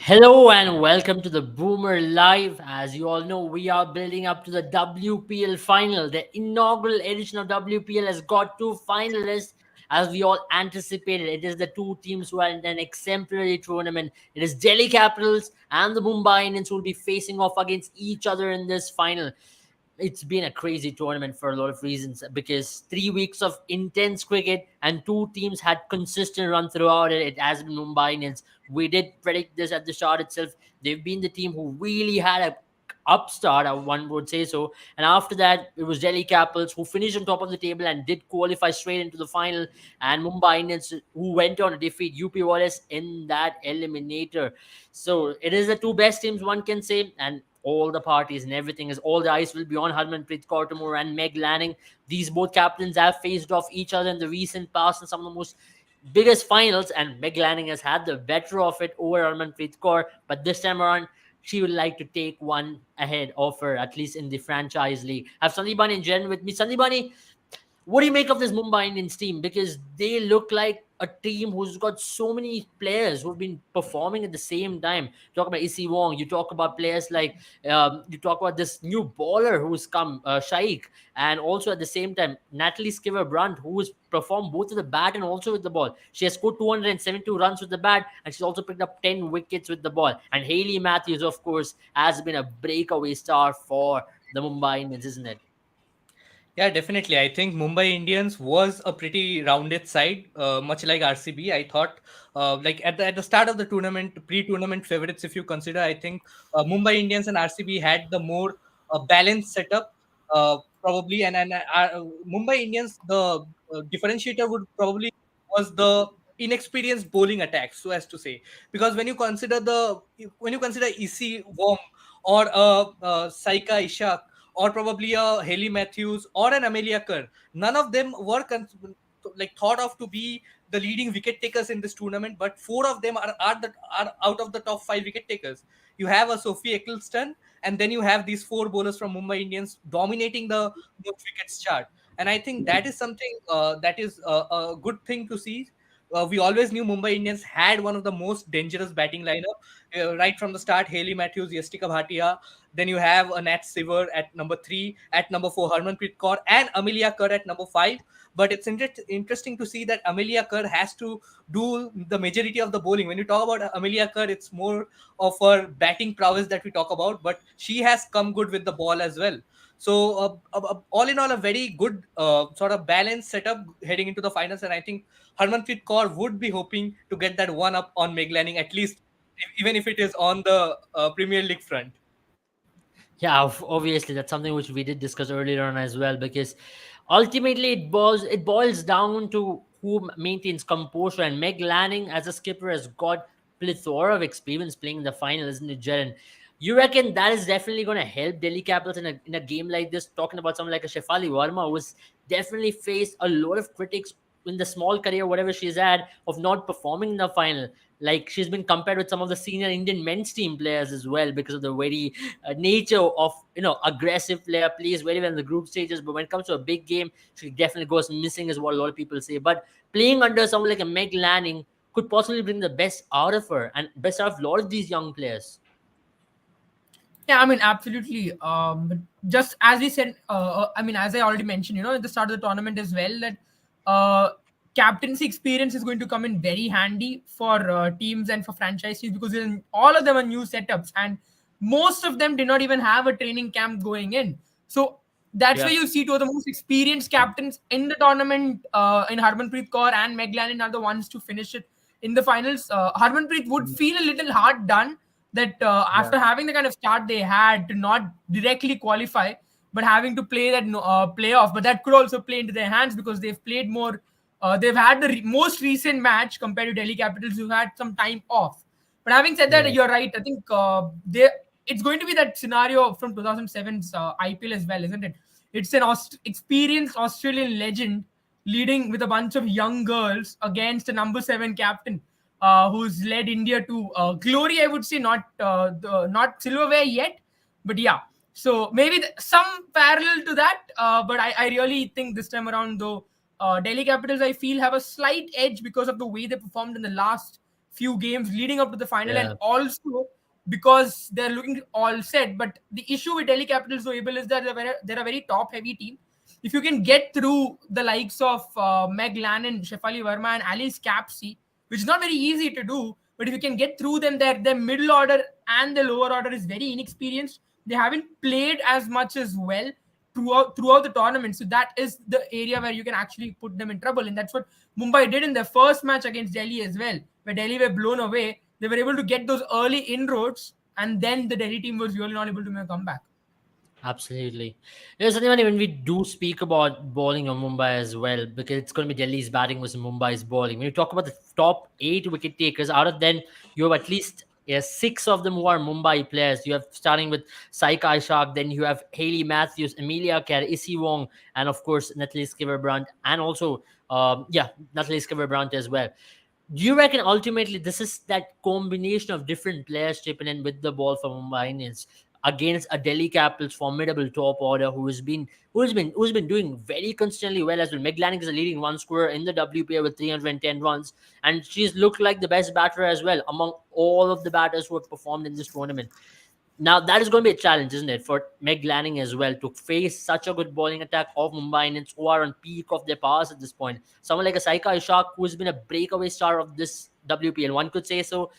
Hello and welcome to the Boomer Live. As you all know, we are building up to the WPL final. The inaugural edition of WPL has got two finalists, as we all anticipated. It is the two teams who are in an exemplary tournament. It is Delhi Capitals and the Mumbai Indians who will be facing off against each other in this final. It's been a crazy tournament for a lot of reasons because 3 weeks of intense cricket and two teams had consistent run throughout it. It has been Mumbai Indians. We did predict this at the start itself. They've been the team who really had a upstart, one would say so. And after that, it was Delhi Capitals who finished on top of the table and did qualify straight into the final. And Mumbai Indians who went on to defeat UP Wallace in that eliminator. So it is the two best teams, one can say, and all the parties and everything is all the eyes will be on Harmanpreet Kaur Tomorrow and Meg Lanning. These both captains have faced off each other in the recent past in some of the most biggest finals, and Meg Lanning has had the better of it over Harmanpreet Kaur. But this time around, she would like to take one ahead of her, at least in the franchise league. I have Sandipani in general with me. Sandipani, what do you make of this Mumbai Indians team? Because they look like a team who's got so many players who've been performing at the same time. You talk about Issy Wong. You talk about players like you talk about this new baller who's come, Shaikh, and also at the same time Natalie Skiver Brunt, who has performed both with the bat and also with the ball. She has scored 272 runs with the bat, and she's also picked up 10 wickets with the ball. And Hayley Matthews, of course, has been a breakaway star for the Mumbai Indians, isn't it? Yeah, definitely. I think Mumbai Indians was a pretty rounded side, much like RCB. I thought, like at the start of the tournament, pre-tournament favorites, if you consider, I think Mumbai Indians and RCB had the more balanced setup, probably, and Mumbai Indians, the differentiator would probably was the inexperienced bowling attack, so as to say, because when you consider EC Wong or Saika Ishak or probably a Haley Matthews or an Amelia Kerr. None of them were like thought of to be the leading wicket takers in this tournament, but four of them are out of the top five wicket takers. You have a Sophie Eccleston, and then you have these four bowlers from Mumbai Indians dominating the most wickets chart. And I think that is something that is a good thing to see. We always knew Mumbai Indians had one of the most dangerous batting lineup right from the start. Haley Matthews, Yastika Bhatia, then you have a Nat Siver at number 3, at number 4 Harmanpreet Kaur, and Amelia Kerr at number 5. But it's interesting to see that Amelia Kerr has to do the majority of the bowling. When you talk about Amelia Kerr, it's more of her batting prowess that we talk about, but she has come good with the ball as well. So all in all, a very good sort of balanced setup heading into the finals, and I think Harmanpreet Kaur would be hoping to get that one up on Meg Lanning, at least even if it is on the Premier League front. Yeah, obviously that's something which we did discuss earlier on as well. Because ultimately it boils down to who maintains composure. And Meg Lanning as a skipper has got plethora of experience playing in the final, isn't it, Jaren? You reckon that is definitely going to help Delhi Capitals in a game like this? Talking about someone like a Shefali Verma, who has definitely faced a lot of critics in the small career, whatever she's had, of not performing in the final. Like she's been compared with some of the senior Indian men's team players as well because of the very nature of aggressive player, plays very well in the group stages, but when it comes to a big game, she definitely goes missing, is what a lot of people say. But playing under someone like a Meg Lanning could possibly bring the best out of her and best out of a lot of these young players. Yeah, I mean, absolutely. But just as we said, I mean, as I already mentioned, at the start of the tournament as well, that uh, captaincy experience is going to come in very handy for teams and for franchises because all of them are new setups and most of them did not even have a training camp going in. So that's why Yeah. you see two of the most experienced captains in the tournament in Harmanpreet Kaur and Meg Lanning are the ones to finish it in the finals. Harmanpreet would feel a little hard done that Yeah. after having the kind of start they had to not directly qualify, but having to play that playoff. But that could also play into their hands because they've played more. They've had the most recent match compared to Delhi Capitals, who had some time off. But having said that, Yeah. you're right. I think it's going to be that scenario from 2007's IPL as well, isn't it? It's an experienced Australian legend leading with a bunch of young girls against a number 7 captain who's led India to glory. I would say not silverware yet, but yeah. So maybe some parallel to that. But I really think this time around, though, Delhi Capitals I feel have a slight edge because of the way they performed in the last few games leading up to the final, and Yeah, also because they're looking all set. But the issue with Delhi Capitals, though, Abel, is that they're a very top heavy team. If you can get through the likes of Meg Lannon, Shefali Verma, and Alice Capsey, which is not very easy to do, but if you can get through them, their middle order and the lower order is very inexperienced. They haven't played as much as well throughout the tournament. So that is the area where you can actually put them in trouble. And that's what Mumbai did in their first match against Delhi as well, where Delhi were blown away. They were able to get those early inroads, and then the Delhi team was really not able to make a comeback. absolutely. There's something funny when we do speak about bowling on Mumbai as well, because it's going to be Delhi's batting versus Mumbai's bowling. When you talk about the top 8 wicket takers, out of them, you have at least 6 of them who are Mumbai players. You have starting with Saika Ishak, then you have Hayley Matthews, Amelia Kerr, Issy Wong, and of course Natalie Sciver-Brunt, and also Natalie Sciver-Brunt as well. Do you reckon ultimately this is that combination of different players chipping in with the ball for Mumbai Indians against a Delhi Capitals formidable top order who's been doing very consistently well as well? Meg Lanning is a leading run scorer in the WPL with 310 runs, and she's looked like the best batter as well among all of the batters who have performed in this tournament. Now that is going to be a challenge, isn't it, for Meg Lanning as well to face such a good bowling attack of Mumbai Indians who are on peak of their powers at this point. Someone like a Saika Ishak who has been a breakaway star of this WPL, one could say so.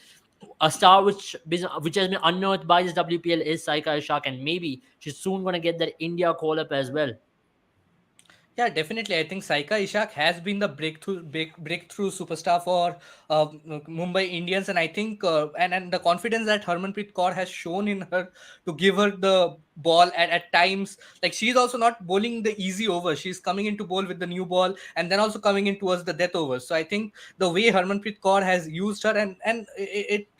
A star which has been unearthed by this WPL is Saika Ishak, and maybe she's soon going to get that India call up as well. Yeah, definitely. I think Saika Ishak has been the breakthrough superstar for Mumbai Indians, and I think and the confidence that Harmanpreet Kaur has shown in her to give her the ball at times. Like, she's also not bowling the easy over. She's coming into bowl with the new ball, and then also coming in towards the death overs. So I think the way Harmanpreet Kaur has used her, and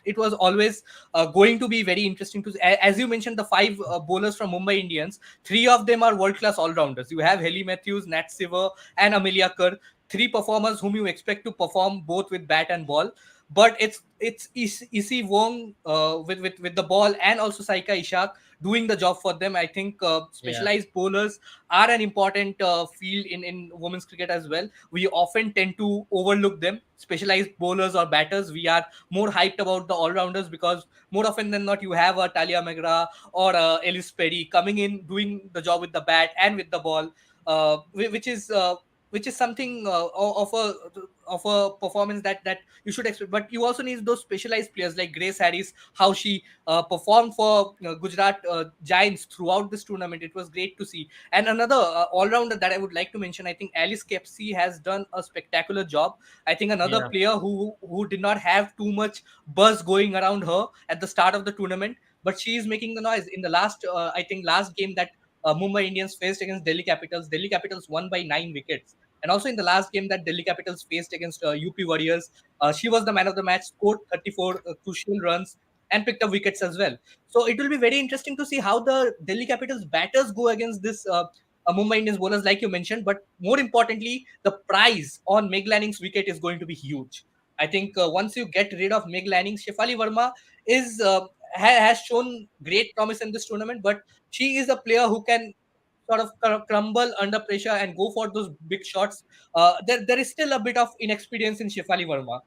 it was always going to be very interesting to see. As you mentioned, the 5 bowlers from Mumbai Indians, 3 of them are world class all rounders. You have Haley Matthews, Nat Siver, and Amelia Kerr. 3 performers whom you expect to perform both with bat and ball. But it's Issy Wong with the ball, and also Saika Ishak doing the job for them. I think Yeah, specialized bowlers are an important field in women's cricket as well. We often tend to overlook them. Specialized bowlers or batters, we are more hyped about the all-rounders, because more often than not you have a Talia Megra or Ellis Perry coming in doing the job with the bat and with the ball, which is something of a performance that you should expect. But you also need those specialized players like Grace Harris, how she performed for Gujarat Giants throughout this tournament. It was great to see. And another all-rounder that I would like to mention, I think Alice Kepsey has done a spectacular job. I think another yeah, player who did not have too much buzz going around her at the start of the tournament, but she is making the noise in the last I think last game that Mumbai Indians faced against Delhi Capitals. Delhi Capitals won by 9 wickets. And also in the last game that Delhi Capitals faced against UP Warriors, she was the man of the match, scored 34 crucial runs, and picked up wickets as well. So it will be very interesting to see how the Delhi Capitals batters go against this Mumbai Indians bowlers, like you mentioned. But more importantly, the prize on Meg Lanning's wicket is going to be huge. I think once you get rid of Meg Lanning, Shefali Verma is has shown great promise in this tournament, but she is a player who can sort of crumble under pressure and go for those big shots. There is still a bit of inexperience in Shefali Verma.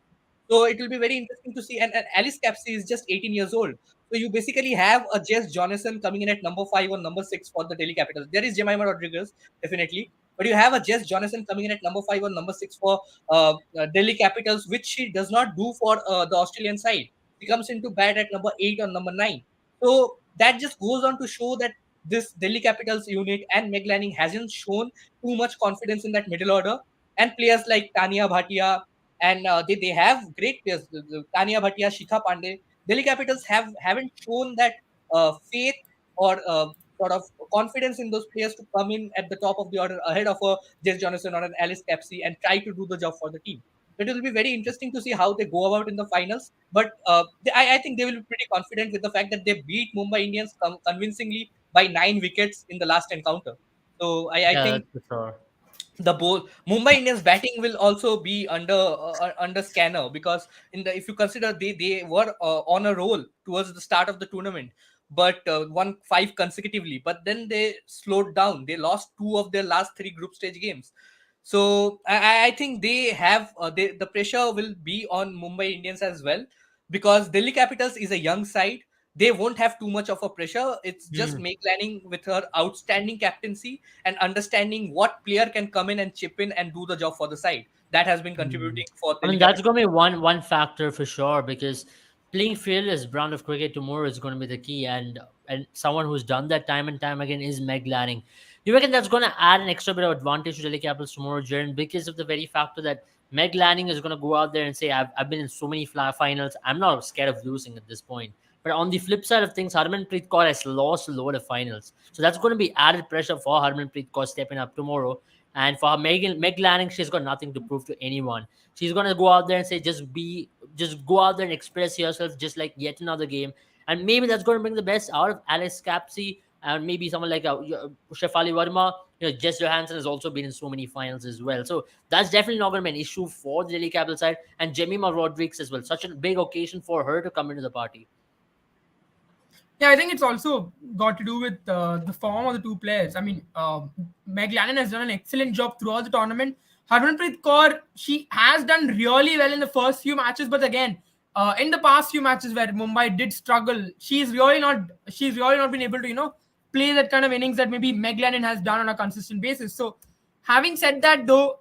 So it will be very interesting to see. And Alice Capsey is just 18 years old. So you basically have a Jess Jonathan coming in at number 5 or number 6 for the Delhi Capitals. There is Jemima Rodriguez, definitely. But you have a Jess Jonathan coming in at number 5 or number 6 for Delhi Capitals, which she does not do for the Australian side. She comes into bat at number 8 or number 9. So that just goes on to show that this Delhi Capitals unit and Meg Lanning hasn't shown too much confidence in that middle order. And players like Tania Bhatia, and they have great players, Tania Bhatia, Shikha Pandey. Delhi Capitals haven't shown that faith or sort of confidence in those players to come in at the top of the order ahead of a Jess Jonathan or an Alice Capsey and try to do the job for the team. It will be very interesting to see how they go about in the finals. But I think they will be pretty confident with the fact that they beat Mumbai Indians convincingly by 9 wickets in the last encounter. So I yeah, think that's for sure. the bowl Mumbai Indians batting will also be under scanner, because in the if you consider they were on a roll towards the start of the tournament, but won 5 consecutively, but then they slowed down. They lost 2 of their last 3 group stage games. So I think they have the pressure will be on Mumbai Indians as well, because Delhi Capitals is a young side. They won't have too much of a pressure. It's just Hmm. Meg Lanning with her outstanding captaincy and understanding what player can come in and chip in and do the job for the side. That has been Mm. contributing for I Delhi mean, that's Capitals. going to be one factor for sure, because playing fearless brand of cricket tomorrow is going to be the key, and someone who's done that time and time again is Meg Lanning. You reckon that's going to add an extra bit of advantage to Delhi Capitals tomorrow, Jaren, because of the very factor that Meg Lanning is going to go out there and say, I've been in so many finals. I'm not scared of losing at this point. But on the flip side of things, Harmanpreet Kaur has lost a lot of finals. So that's going to be added pressure for Harmanpreet Kaur stepping up tomorrow. And for Meg Lanning, she's got nothing to prove to anyone. She's gonna go out there and say, just go out there and express yourself, just like yet another game. And maybe that's going to bring the best out of Alex Capsey and maybe someone like Shefali Verma. Jess Johansson has also been in so many finals as well. So that's definitely not going to be an issue for the Delhi Capital side. And Jemima Rodriguez as well. Such a big occasion for her to come into the party. Yeah, I think it's also got to do with the form of the two players. I mean, Meg Lannon has done an excellent job throughout the tournament. Harmanpreet Kaur, she has done really well in the first few matches, but again, in the past few matches where Mumbai did struggle, she's really not been able to play that kind of innings that maybe Meg Lannon has done on a consistent basis. So, having said that, though,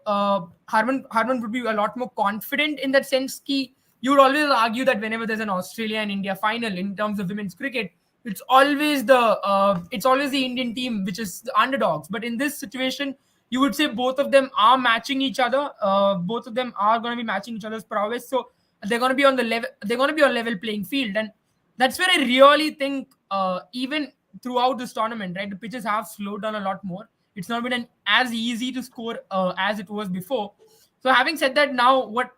Harman would be a lot more confident in that sense. Ki you would always argue that whenever there's an Australia and India final in terms of women's cricket, it's always the Indian team which is the underdogs. But in this situation, you would say both of them are matching each other. Both of them are going to be matching each other's prowess. So they're going to be on the level. They're going to be on level playing field, and that's where I really think even throughout this tournament, right, the pitches have slowed down a lot more. It's not been as easy to score as it was before. So having said that, now what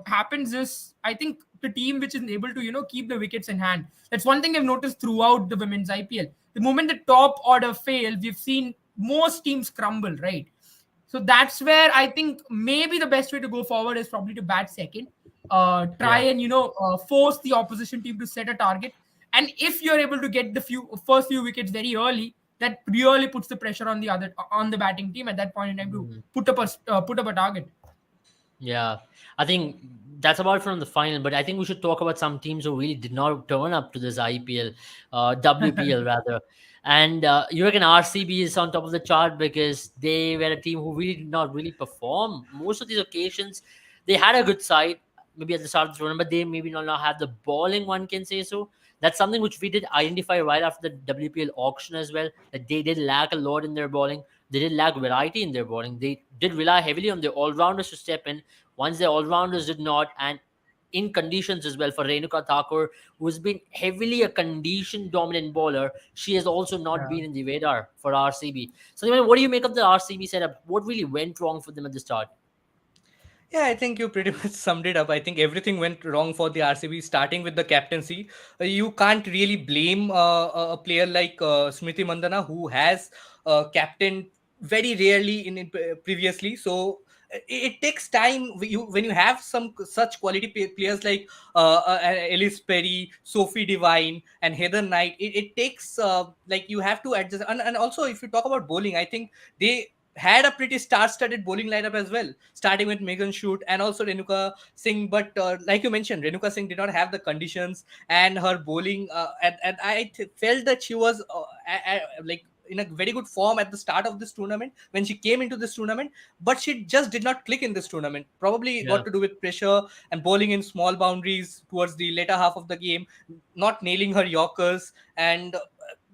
happens is, I think the team which is able to keep the wickets in hand. That's one thing I've noticed throughout the women's IPL. The moment the top order fails, we've seen most teams crumble, right? So that's where I think maybe the best way to go forward is probably to bat second, try Yeah. and force the opposition team to set a target. And if you're able to get the first few wickets very early, that really puts the pressure on the batting team at that point in time to Mhm. put up a target. Yeah, I think that's about it from the final. But I think we should talk about some teams who really did not turn up to this IPL, WPL rather. And you reckon RCB is on top of the chart because they were a team who really did not really perform most of these occasions. They had a good side, maybe at the start of the tournament, but they maybe not have the balling. One can say so. That's something which we did identify right after the WPL auction as well. That they did lack a lot in their bowling. They did lack variety in their bowling. They did rely heavily on their all rounders to step in. Once their all rounders did not, and in conditions as well for Renuka Thakur, who's been heavily a condition dominant bowler, she has also not Yeah. been in the radar for RCB. So, anyway, what do you make of the RCB setup? What really went wrong for them at the start? Yeah, I think you pretty much summed it up. I think everything went wrong for the RCB, starting with the captaincy. You can't really blame a player like Smriti Mandana, who has captained very rarely in previously. So it takes time. When you have some such quality players like Ellis Perry, Sophie Devine, and Heather Knight. It takes like you have to adjust. And also, if you talk about bowling, I think they had a pretty star-studded bowling lineup as well, starting with Megan Shoot and also Renuka Singh. But like you mentioned, Renuka Singh did not have the conditions, and her bowling. And felt that she was like in a very good form at the start of this tournament when she came into this tournament, but she just did not click in this tournament. Probably Yeah. got to do with pressure and bowling in small boundaries towards the later half of the game, not nailing her Yorkers, and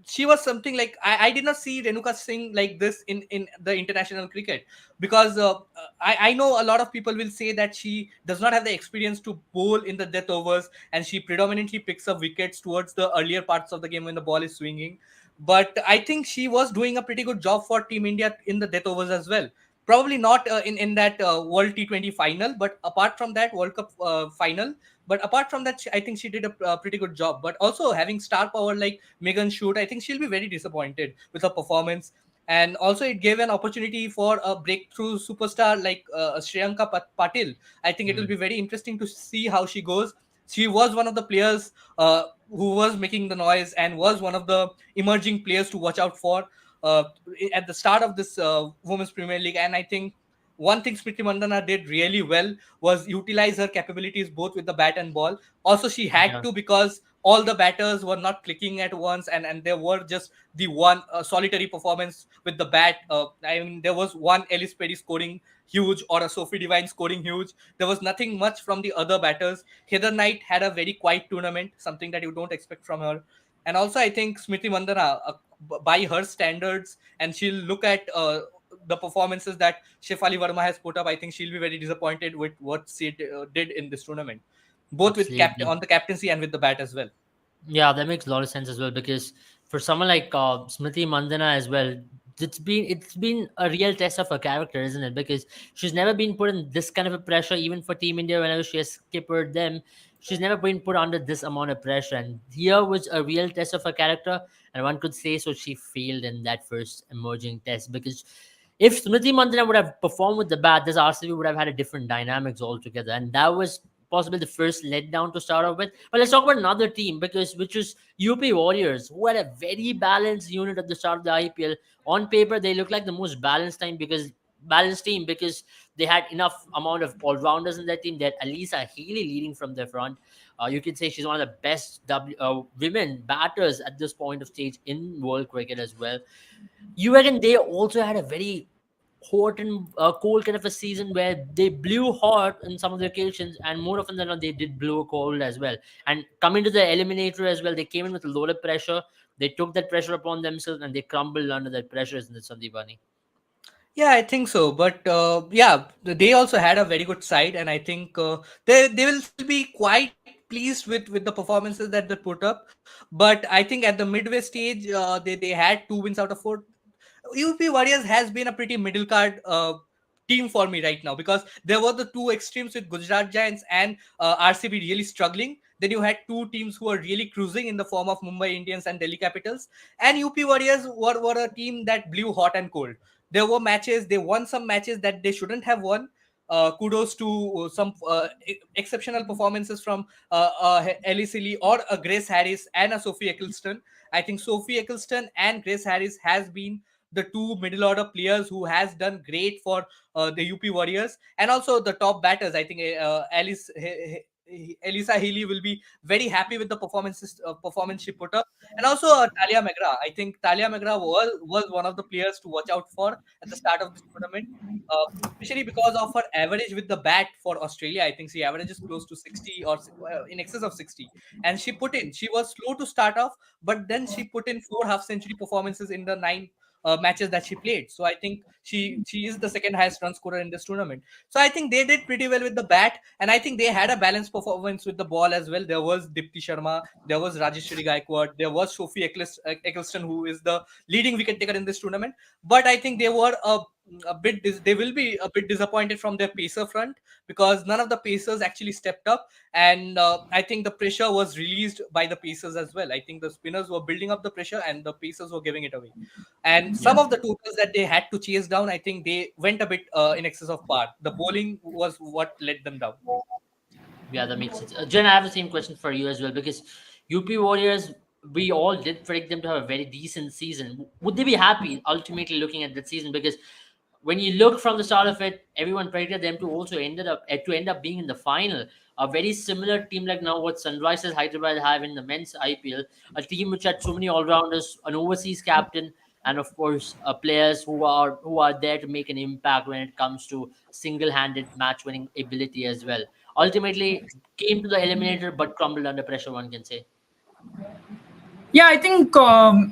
she was something like I did not see Renuka Singh like this in the international cricket, because I know a lot of people will say that she does not have the experience to bowl in the death overs, and she predominantly picks up wickets towards the earlier parts of the game when the ball is swinging. But I think she was doing a pretty good job for Team India in the death overs as well. Probably not in that World T20 final, but apart from that World Cup final. But apart from that, I think she did a pretty good job. But also having star power like Megan Shoot, I think she'll be very disappointed with her performance. And also, it gave an opportunity for a breakthrough superstar like Shriyanka Patil. I think it will Mm. be very interesting to see how she goes. She was one of the players who was making the noise and was one of the emerging players to watch out for uh, at the start of this Women's Premier League. And I think one thing Smriti Mandana did really well was utilize her capabilities both with the bat and ball. Also, she had Yeah, to, because all the batters were not clicking at once, and there were just the one solitary performance with the bat. I mean, there was one Ellis Perry scoring huge or a Sophie Devine scoring huge. There was nothing much from the other batters. Heather Knight had a very quiet tournament, something that you don't expect from her. And also, I think Smriti Mandana, by her standards, and she'll look at the performances that Shefali Verma has put up. I think she'll be very disappointed with what she did in this tournament, both with captain absolutely. on the captaincy and with the bat as well. Yeah, that makes a lot of sense as well, because for someone like Smriti Mandana as well, it's been a real test of her character, isn't it? Because she's never been put in this kind of a pressure, even for Team India whenever she has skippered them. She's never been put under this amount of pressure, and here was a real test of her character. And one could say so she failed in that first emerging test, because if Smriti Mandana would have performed with the bat, this RCB would have had a different dynamics altogether, and that was possibly the first letdown to start off with. But let's talk about another team, because which was UP Warriors, who had a very balanced unit at the start of the IPL. On paper, they look like the most balanced team because they had enough amount of all rounders in their team. They had Alisa Healy leading from their front. You can say she's one of the best women batters at this point of stage in world cricket as well. You reckon they also had a very hot and cold kind of a season where they blew hot in some of the occasions, and more often than not, they did blow cold as well. And coming to the eliminator as well, they came in with a lot of pressure. They took that pressure upon themselves and they crumbled under that pressure, isn't it, Sandeepani? Yeah, I think so. But yeah, they also had a very good side, and I think they will still be quite pleased with the performances that they put up. But I think at the midway stage, they had 2 wins out of 4. UP Warriors has been a pretty middle card team for me right now, because there were the two extremes with Gujarat Giants and RCB really struggling. Then you had two teams who were really cruising in the form of Mumbai Indians and Delhi Capitals. And UP Warriors were a team that blew hot and cold. There were matches, they won some matches that they shouldn't have won. Kudos to some exceptional performances from Ellie Silly or a Grace Harris and a Sophie Eccleston. I think Sophie Eccleston and Grace Harris has been the two middle order players who has done great for the UP Warriors, and also the top batters. I think Elisa Healy will be very happy with the performance she put up, and also Talia Megra. I think Talia Megra was one of the players to watch out for at the start of this tournament. Especially because of her average with the bat for Australia. I think she averages close to 60 or in excess of 60. And she was slow to start off, but then she put in 4 half-century performances in the 9 matches that she played. So I think she is the second highest run scorer in this tournament. So I think they did pretty well with the bat, and I think they had a balanced performance with the ball as well. There was Dipti Sharma, there was Rajeshwari Gaikwad, there was Sophie Eccleston, who is the leading wicket taker in this tournament. But I think they were they will be a bit disappointed from their pacer front, because none of the pacers actually stepped up, and I think the pressure was released by the pacers as well. I think the spinners were building up the pressure and the pacers were giving it away, and Yeah. some of the totals that they had to chase down, I think they went a bit in excess of par. The bowling was what let them down. Yeah, that makes sense. Jen, I have the same question for you as well, because UP Warriors, we all did predict them to have a very decent season. Would they be happy ultimately looking at that season? Because when you look from the start of it, everyone predicted them to also end up being in the final. A very similar team like now what Sunrisers Hyderabad have in the men's IPL, a team which had so many all rounders, an overseas captain, and of course players who are there to make an impact when it comes to single-handed match-winning ability as well. Ultimately, came to the eliminator but crumbled under pressure. One can say. Yeah, I think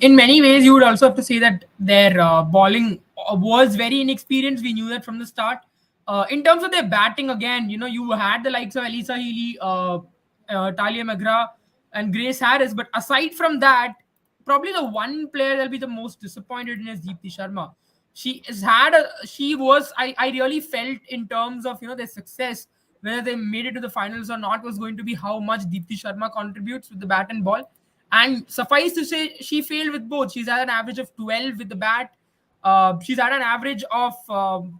in many ways you would also have to say that their bowling was very inexperienced. We knew that from the start. In terms of their batting, again, you had the likes of Elisa Healy, Talia McGrath, and Grace Harris. But aside from that, probably the one player that'll be the most disappointed in is Deepti Sharma. She was, I really felt in terms of, their success, whether they made it to the finals or not, was going to be how much Deepti Sharma contributes with the bat and ball. And suffice to say, she failed with both. She's at an average of 12 with the bat. She's at an average of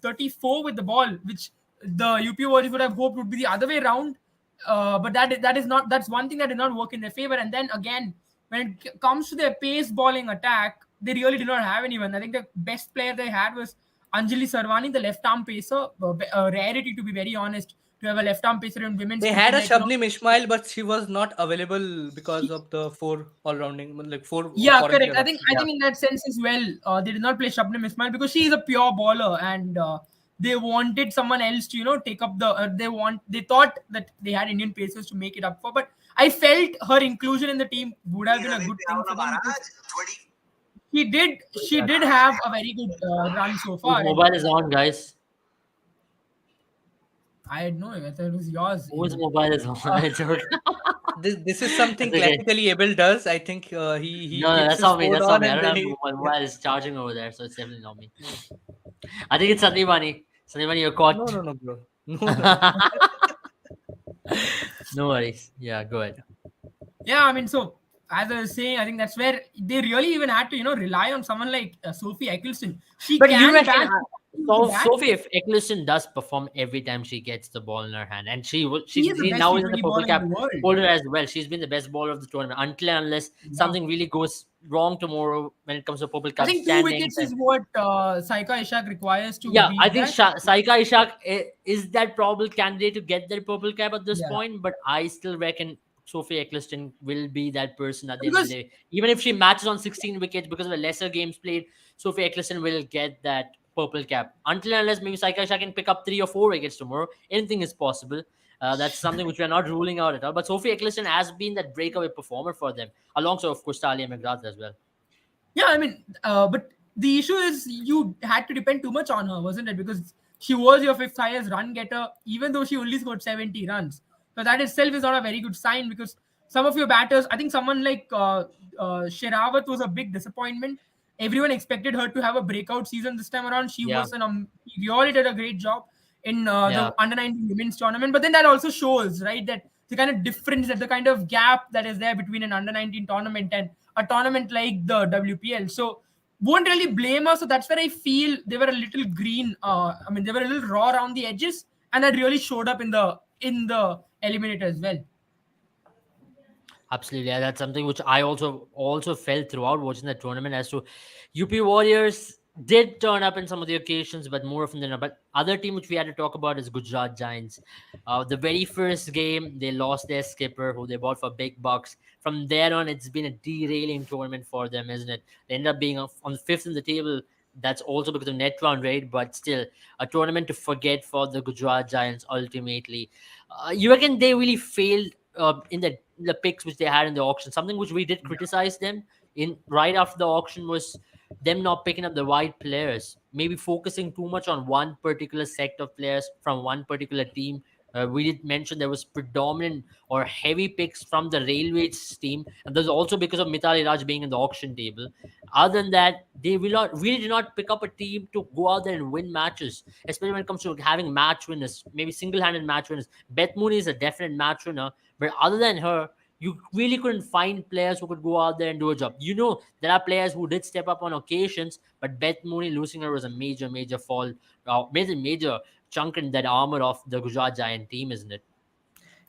34 with the ball, which the UP Warriors would have hoped would be the other way around. But that is not. That's one thing that did not work in their favor. And then again, when it comes to their pace bowling attack, they really did not have anyone. I think the best player they had was Anjali Sarvani, the left arm pacer, a rarity to be very honest, to have a left arm pacer in women's They had cricket. a Like, you know, Shabnim Ismail, but she was not available because she, of the four all rounding, like four yeah, foreign correct. player option. I Yeah. think in that sense as well, they did not play Shabnam Ismail because she is a pure bowler, and they wanted someone else to take up the. They thought that they had Indian pacers to make it up for, but I felt her inclusion in the team would have been a good thing for them because she did have a very good run so Whose far, and mobile is on, guys? I had no idea. I thought it was yours, Whose Abel. mobile is on? Uh, It's okay. This is something It's okay. classically Abel does. I think he No, no, keeps that's his not me. phone That's not on me. I and don't then have he my yeah. mobile is charging over there, so it's definitely not me. I think it's Sandeepani. Sandeepani, you're caught. No, bro. No. No worries. Yeah, go ahead. yeah, I mean, so as I was saying, I think that's where they really even had to, rely on someone like Sophie Eccleston. She But you can reckon bat with the so bat. Sophie if Eccleston does perform every time she gets the ball in her hand, and She is the she best now is in the T20 purple bowler in the cap world. holder as well. She's been the best bowler of the tournament until and unless Yeah. something really goes wrong tomorrow when it comes to purple I cap think 2 wickets standings. is what Saika Ishak requires to Yeah, I beat think that. Saika Ishak is that probable candidate to get their purple cap at this Yeah. point, but I still reckon Sophie Eccleston will be that person at the end of the Because day. Even if she matches on 16 wickets because of the lesser games played, Sophie Eccleston will get that purple cap. Until and unless maybe Saika Ishak can pick up 3 or 4 wickets tomorrow, anything is possible. That's something which we are not ruling out at all. But Sophie Eccleston has been that breakaway performer for them, alongside, of course, Talia McGrath as well. yeah, I mean, but the issue is you had to depend too much on her, wasn't it? Because she was your fifth highest run getter, even though she only scored 70 runs. So that itself is not a very good sign because some of your batters, I think someone like Sherawat was a big disappointment. Everyone expected her to have a breakout season this time around. Yeah, She really did a great job in yeah. the under 19 women's tournament. But then that also shows, right, that the kind of difference, that the kind of gap that is there between an under 19 tournament and a tournament like the WPL. So won't really blame us. So that's where I feel they were a little green. I mean, they were a little raw around the edges, and that really showed up in the eliminator as well. Absolutely, yeah, that's something which I also felt throughout watching the tournament. As to UP Warriors did turn up in some of the occasions, but more often than not. But other team which we had to talk about is Gujarat Giants. The very first game they lost their skipper, who they bought for big bucks. From there on, it's been a derailing tournament for them, isn't it? They end up being on fifth in the table. That's also because of net run rate, but still a tournament to forget for the Gujarat Giants. Ultimately, you reckon they really failed in the picks which they had in the auction. Something which we did criticize them in right after the auction was them not picking up the right players, maybe focusing too much on one particular set of players from one particular team. We did mention there was predominant or heavy picks from the Railways team, and there's also because of Mitali Raj being in the auction table. Other than that, they will not really did not pick up a team to go out there and win matches, especially when it comes to having match winners, maybe single-handed match winners. Beth Mooney is a definite match winner, but other than her, you really couldn't find players who could go out there and do a job. There are players who did step up on occasions, but Beth Mooney losing her was a major, major fall, major chunk in that armor of the Gujarat Giant team, isn't it?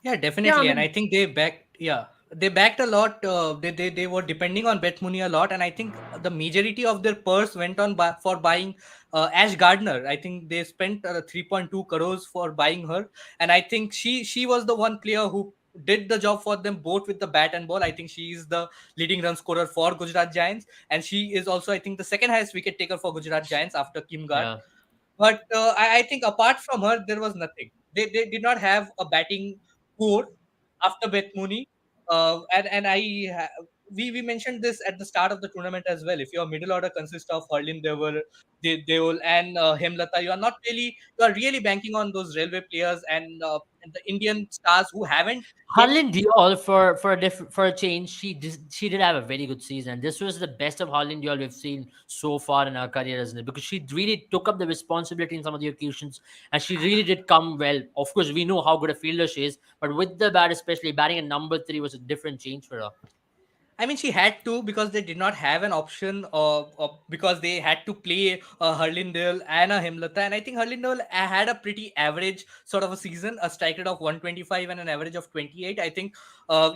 Yeah, Yeah, I definitely, and I mean, think they backed a lot. They were depending on Bet Mooney a lot, and I think the majority of their purse went on for buying Ash Gardner. I think they spent 3.2 crores for buying her, and I think she was the one player who did the job for them both with the bat and ball. I think she is the leading run scorer for Gujarat Giants, and she is also, I think, the second highest wicket taker for Gujarat Giants after Kim Gard. Yeah. But I think apart from her, there was nothing. They did not have a batting core after Beth Mooney. And we mentioned this at the start of the tournament as well. If your middle order consists of Harlin Devar, Deol, and Hemlata, you are really banking on those railway players and the Indian stars who haven't yet. Harlan Diol for a change, she did have a very good season. This was the best of Harlan Diol we've seen so far in her career, isn't it? Because she really took up the responsibility in some of the occasions, and she really did come well. Of course, we know how good a fielder she is, but with the bat, especially batting at number 3, was a different change for her. I mean, she had to because they did not have an option, because they had to play Harlindale and a Himlata. And I think Harlindale had a pretty average sort of a season, a strike rate of 125 and an average of 28. I think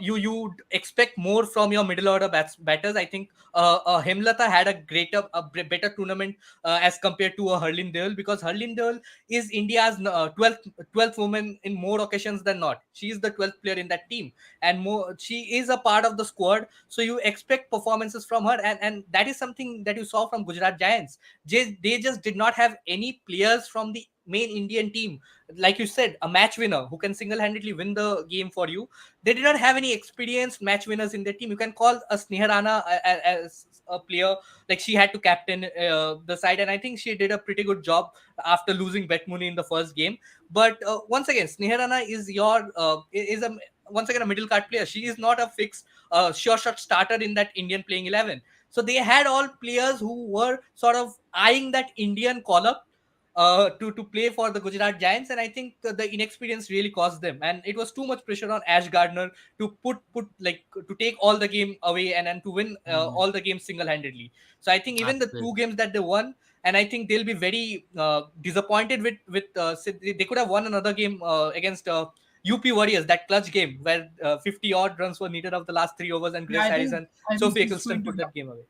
you expect more from your middle order batters. I think Hemlata had a better tournament as compared to a Harleen Deol, because Harleen Deol is India's 12th woman in more occasions than not. She is the 12th player in that team, and more she is a part of the squad. So you expect performances from her, and that is something that you saw from Gujarat Giants. They just did not have any players from the main Indian team, like you said, a match winner who can single-handedly win the game for you. They did not have any experienced match winners in their team. You can call a Sneha Rana as a player, like she had to captain the side, and I think she did a pretty good job after losing Bet Mooney in the first game. But once again, Sneha Rana is a once again a middle card player. She is not a fixed sure shot starter in that Indian playing 11. So they had all players who were sort of eyeing that Indian call up to play for the Gujarat Giants, and I think the inexperience really cost them, and it was too much pressure on Ash Gardner to put like to take all the game away and to win Mm, all the games single handedly. So I think even the two absolutely. games that they won, and I think they'll be very disappointed with they could have won another game against. UP Warriors, that clutch game where 50 odd runs were needed of the last 3 overs, and Yeah, Grace I Harris think and I was Sophie just Eccleston going to. put that game away.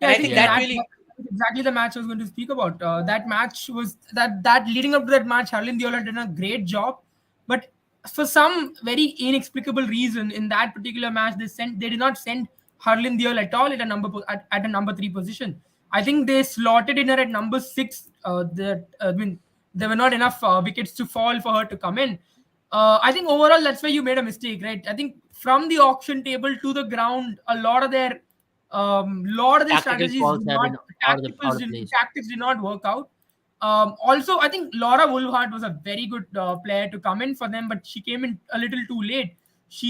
Yeah, And I I think think that Yeah. that really, was exactly the match I was going to speak about. That match was that leading up to that match, Harlan Deola did a great job, but for some very inexplicable reason, in that particular match, they did not send Harlan Deola at all at a number three position. I think they slotted in her at number six. I mean, there were not enough wickets to fall for her to come in. I think overall that's where you made a mistake, right? I think from the auction table to the ground, lot of their Tactical strategies calls did have not been out of place. tactics did not work out. Also, I think Laura Wolfhard was a very good player to come in for them, but she came in a little too late.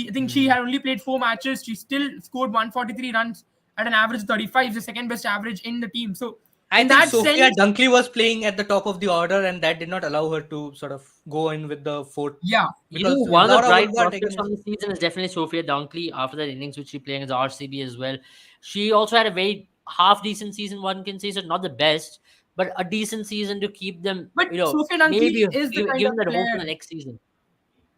I think she Mm. had only played 4 matches. She still scored 143 runs at an average of 35, the second best average in the team. So, I in think that Sophia sense, Dunkley was playing at the top of the order, and that did not allow her to sort of go in with the fourth, yeah, because One of the Laura bright Woolward prospects again from was. the season is definitely Sophia Dunkley after that innings which she playing as RCB as well. She also had a very half decent season, one can say, so not the best, but a decent season to keep them, but Sophia Dunkley maybe is the kind give of them that hope for the player. next season.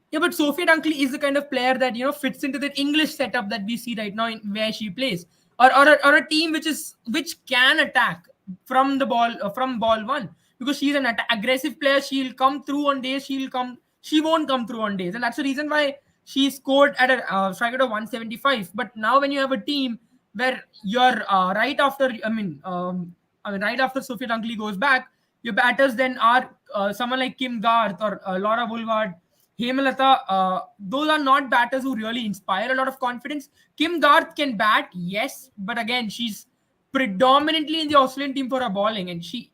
Yeah, but Sophie Dunkley is the kind of player that fits into the English setup that we see right now in where she plays, or a team which can attack from ball one, because she's an aggressive player. She'll come through on days. She won't come through on days, and that's the reason why she scored at a strike rate of 175. But now when you have a team where you're right after Sophie Dunkley goes back, your batters then are someone like Kim Garth or Laura Woolward, Hemalata, those are not batters who really inspire a lot of confidence. Kim Garth can bat, yes, but again, she's predominantly in the Australian team for her bowling, and she's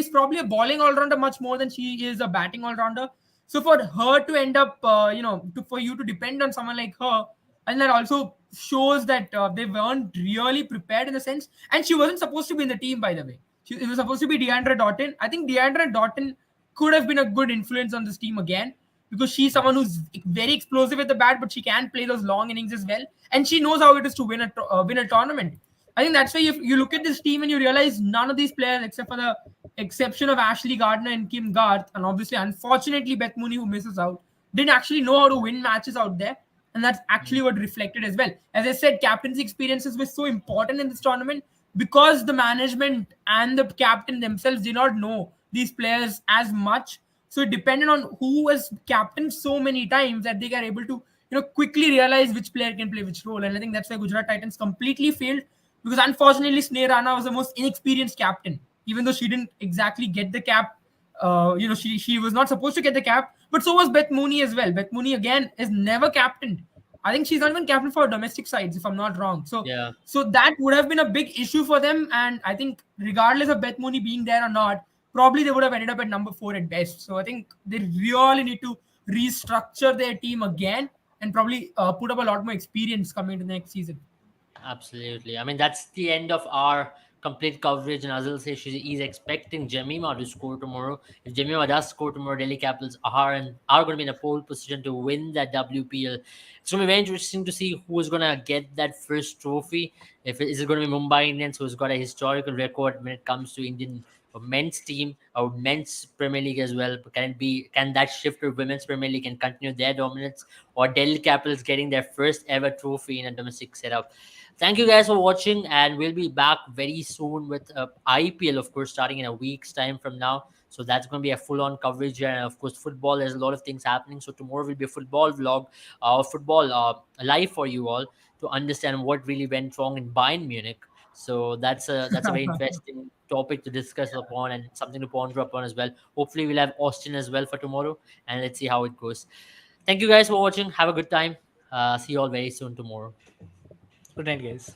probably a bowling all rounder much more than she is a batting all rounder. So for her to end up, for you to depend on someone like her, and that also shows that they weren't really prepared in a sense. And she wasn't supposed to be in the team, by the way. It was supposed to be Deandra Doughton. I think Deandra Doughton could have been a good influence on this team again, because she's someone Yes. who's very explosive at the bat, but she can play those long innings as well, and she knows how it is to win a tournament. I think that's why you look at this team and you realize none of these players, except for the exception of Ashley Gardner and Kim Garth, and obviously, unfortunately, Beth Mooney, who misses out, didn't actually know how to win matches out there. And that's actually what reflected as well. As I said, captaincy experiences were so important in this tournament because the management and the captain themselves did not know these players as much. So it depended on who was captain so many times that they are able to quickly realize which player can play which role. And I think that's why Gujarat Titans completely failed, because unfortunately Sneh Rana was the most inexperienced captain, even though she didn't exactly get the cap. She was not supposed to get the cap, but so was Beth Mooney as well. Beth Mooney again is never captained. I think she's not even captain for domestic sides, if I'm not wrong. So Yeah. so that would have been a big issue for them. And I think regardless of Beth Mooney being there or not, probably they would have ended up at number four at best. So I think they really need to restructure their team again and probably put up a lot more experience coming into the next season. Absolutely. I mean, that's the end of our complete coverage. And Azil says he's expecting Jemima to score tomorrow. If Jemima does score tomorrow, Delhi Capitals are going to be in a pole position to win that WPL. It's going to be very interesting to see who is going to get that first trophy. Is it going to be Mumbai Indians, who's got a historical record when it comes to Indian men's team or men's Premier League as well? Can that shift to women's Premier League and continue their dominance, or Delhi Capitals getting their first ever trophy in a domestic setup? Thank you guys for watching, and we'll be back very soon with IPL, of course, starting in a week's time from now. So that's going to be a full-on coverage here, and of course, football. There's a lot of things happening. So tomorrow will be a football vlog, football live for you all to understand what really went wrong in Bayern Munich. So that's a very interesting topic to discuss upon and something to ponder upon as well. Hopefully, we'll have Austin as well for tomorrow, and let's see how it goes. Thank you guys for watching. Have a good time. See you all very soon tomorrow. Good night, guys.